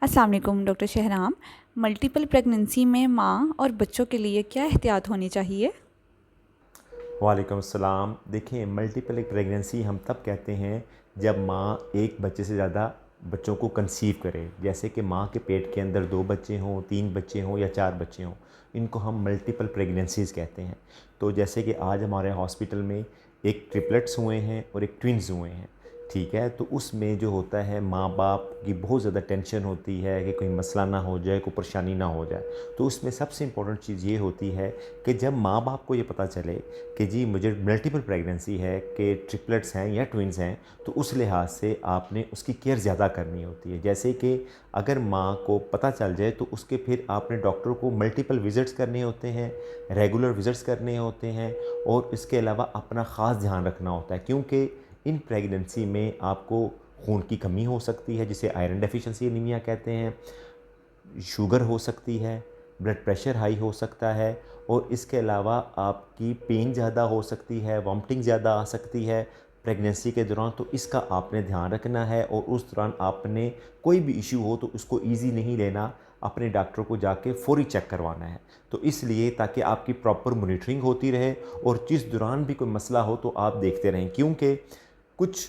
अस्सलाम वालेकुम doctor Shahram. Multiple pregnancy में माँ और बच्चों के लिए क्या एहतियात होनी चाहिए? वालेकुम अस्सलाम। देखिए, मल्टीपल प्रेगनेंसी हम तब कहते हैं जब माँ एक बच्चे से ज़्यादा बच्चों को कंसीव करे। जैसे कि माँ के पेट के अंदर 2 बच्चे हों, 3 बच्चे हों या 4 बच्चे हों, इनको हम मल्टीपल प्रेगनेंसीज़ कहते हैं। तो जैसे कि आज हमारे हॉस्पिटल में एक ट्रिपलेट्स हुए हैं और एक ट्विन्स हुए हैं, ठीक है। तो उसमें जो होता है, माँ बाप की बहुत ज़्यादा टेंशन होती है कि कोई मसला ना हो जाए, कोई परेशानी ना हो जाए। तो उसमें सबसे इम्पोर्टेंट चीज़ ये होती है कि जब माँ बाप को ये पता चले कि जी मुझे मल्टीपल प्रेगनेंसी है, कि ट्रिपलेट्स हैं या ट्विन्स हैं, तो उस लिहाज से आपने उसकी केयर ज़्यादा करनी होती है। जैसे कि अगर माँ को पता चल जाए तो उसके फिर आपने डॉक्टर को मल्टीपल विज़िट्स करने होते हैं, रेगुलर विज़िट्स करने होते हैं, और इसके अलावा अपना ख़ास ध्यान रखना होता है, क्योंकि इन प्रेगनेंसी में आपको खून की कमी हो सकती है, जिसे आयरन डेफिशिएंसी एनीमिया कहते हैं, शुगर हो सकती है, ब्लड प्रेशर हाई हो सकता है, और इसके अलावा आपकी पेन ज़्यादा हो सकती है, वॉमिटिंग ज़्यादा आ सकती है प्रेगनेंसी के दौरान। तो इसका आपने ध्यान रखना है, और उस दौरान आपने कोई भी इशू हो तो उसको ईज़ी नहीं लेना, अपने डॉक्टर को जाके फ़ौरी चेक करवाना है। तो इसलिए ताकि आपकी प्रॉपर मॉनिटरिंग होती रहे, और जिस दौरान भी कोई मसला हो तो आप देखते रहें, क्योंकि कुछ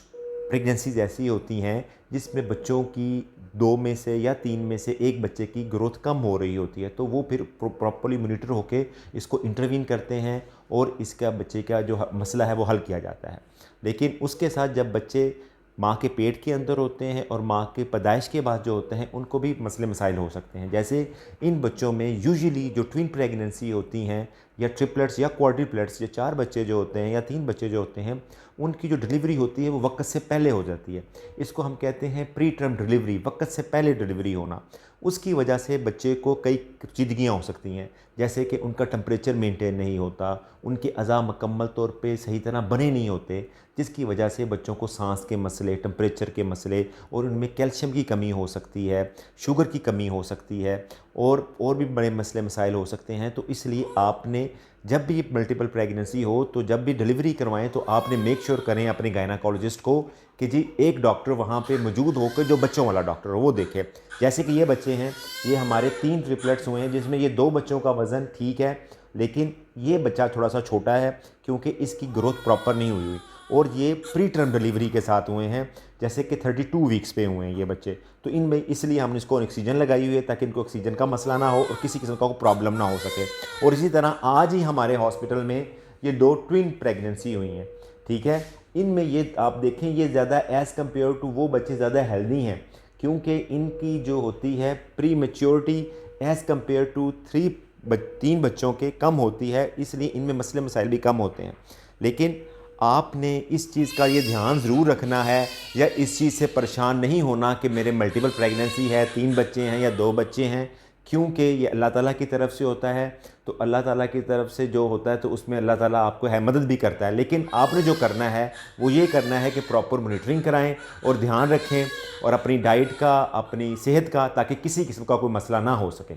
प्रेगनेंसीज़ ऐसी होती हैं जिसमें बच्चों की 2 में से या 3 में से 1 बच्चे की ग्रोथ कम हो रही होती है, तो वो फिर प्रॉपर्ली मॉनिटर होके इसको इंटरवीन करते हैं, और इसका बच्चे का जो मसला है वो हल किया जाता है। लेकिन उसके साथ जब बच्चे माँ के पेट के अंदर होते हैं और माँ के पैदाइश के बाद जो होते हैं, उनको भी मसले मसाइल हो सकते हैं। जैसे इन बच्चों में यूजुअली जो ट्विन प्रेगनेंसी होती हैं, या ट्रिपलेट्स या क्वाड्रिप्लेट्स, या 4 बच्चे जो होते हैं या 3 बच्चे जो होते हैं, उनकी जो डिलीवरी होती है वो वक्त से पहले हो जाती है। इसको हम कहते हैं प्री टर्म डिलीवरी, वक्त से पहले डिलीवरी होना। उसकी वजह से बच्चे को कई चीज़ियाँ हो सकती हैं, जैसे कि उनका टेम्परेचर मेंटेन नहीं होता, उनके अज़ा मुकम्मल तौर पे सही तरह बने नहीं होते, जिसकी वजह से बच्चों को सांस के मसले, टेम्परेचर के मसले, और उनमें कैल्शियम की कमी हो सकती है, शुगर की कमी हो सकती है, और भी बड़े मसले मसाइल हो सकते हैं। तो इसलिए आपने जब भी मल्टीपल प्रेगनेंसी हो, तो जब भी डिलीवरी करवाएं तो आपने मेक श्योर करें अपने गायनाकोलॉजिस्ट को कि जी एक डॉक्टर वहाँ पे मौजूद होकर, जो बच्चों वाला डॉक्टर हो, वो देखे। जैसे कि ये बच्चे हैं, ये हमारे 3 ट्रिपलेट्स हुए हैं, जिसमें ये 2 बच्चों का वज़न ठीक है, लेकिन ये बच्चा थोड़ा सा छोटा है क्योंकि इसकी ग्रोथ प्रॉपर नहीं हुई, और ये प्री टर्म डिलीवरी के साथ हुए हैं, जैसे कि 32 वीक्स पे हुए हैं ये बच्चे। तो इनमें इसलिए हमने इसको ऑक्सीजन लगाई हुई है, ताकि इनको ऑक्सीजन का मसला ना हो और किसी किस्म का प्रॉब्लम ना हो सके। और इसी तरह आज ही हमारे हॉस्पिटल में ये 2 ट्विन प्रेगनेंसी हुई हैं, ठीक है। इनमें ये आप देखें, ये ज़्यादा एज़ कम्पेयर टू वो बच्चे ज़्यादा हेल्दी हैं, क्योंकि इनकी जो होती है prematurity as compare to 3 बच्चों के कम होती है, इसलिए इनमें मसले मसाइल भी कम होते हैं। लेकिन आपने इस चीज़ का ये ध्यान ज़रूर रखना है, या इस चीज़ से परेशान नहीं होना कि मेरे मल्टीपल प्रेगनेंसी है, 3 बच्चे हैं या 2 बच्चे हैं, क्योंकि ये अल्लाह ताला की तरफ से होता है। तो अल्लाह ताला की तरफ से जो होता है, तो उसमें अल्लाह ताला आपको है मदद भी करता है। लेकिन आपने जो करना है वो ये करना है कि प्रॉपर मॉनिटरिंग कराएं और ध्यान रखें, और अपनी डाइट का, अपनी सेहत का, ताकि किसी किस्म का कोई मसला ना हो सके।